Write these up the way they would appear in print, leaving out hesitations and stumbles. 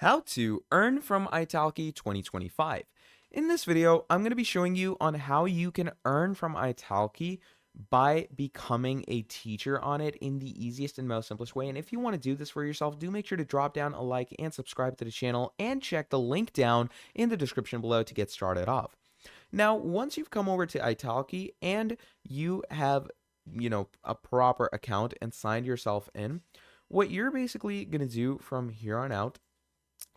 How to earn from Italki 2025. In this video, I'm going to be showing you on how you can earn from Italki by becoming a teacher on it in the easiest and most simplest way. And if you want to do this for yourself, do make sure to drop down a like and subscribe to the channel and check the link down in the description below to get started off. Now, once you've come over to Italki and you have, a proper account and signed yourself in, what you're basically going to do from here on out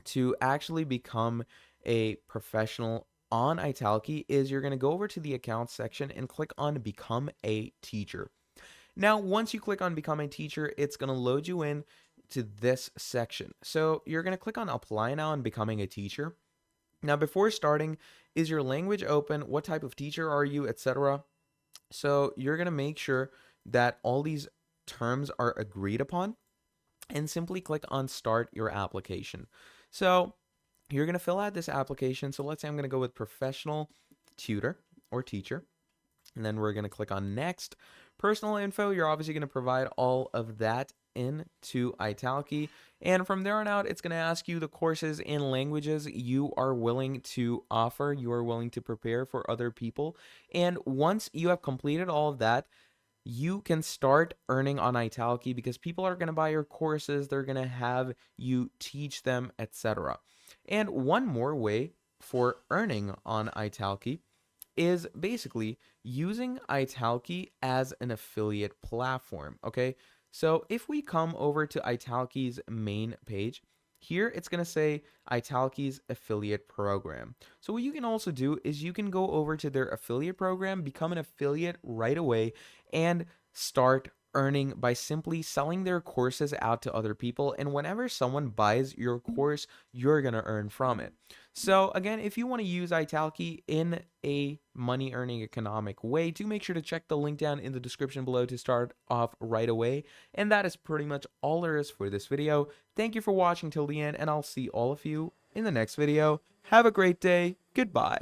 to actually become a professional on Italki is you're going to go over to the accounts section and click on become a teacher. Now, once you click on become a teacher, it's going to load you in to this section. So you're going to click on apply now and becoming a teacher. Now, before starting, is your language open? What type of teacher are you, etc.? So you're going to make sure that all these terms are agreed upon and simply click on start your application. So you're going to fill out this application. So let's say I'm going to go with professional tutor or teacher. And then we're going to click on next. Personal info, you're obviously going to provide all of that into Italki. And from there on out, it's going to ask you the courses and languages you are willing to offer, you are willing to prepare for other people. And once you have completed all of that, you can start earning on Italki because people are going to buy your courses, they're going to have you teach them, etc. And one more way for earning on Italki is basically using Italki as an affiliate platform, okay? So if we come over to Italki's main page, here it's going to say Italki's affiliate program. So what you can also do is you can go over to their affiliate program, become an affiliate right away, and start earning by simply selling their courses out to other people. And whenever someone buys your course, you're going to earn from it. So again, if you want to use Italki in a money earning economic way, do make sure to check the link down in the description below to start off right away. And that is pretty much all there is for this video. Thank you for watching till the end, and I'll see all of you in the next video. Have a great day. Goodbye.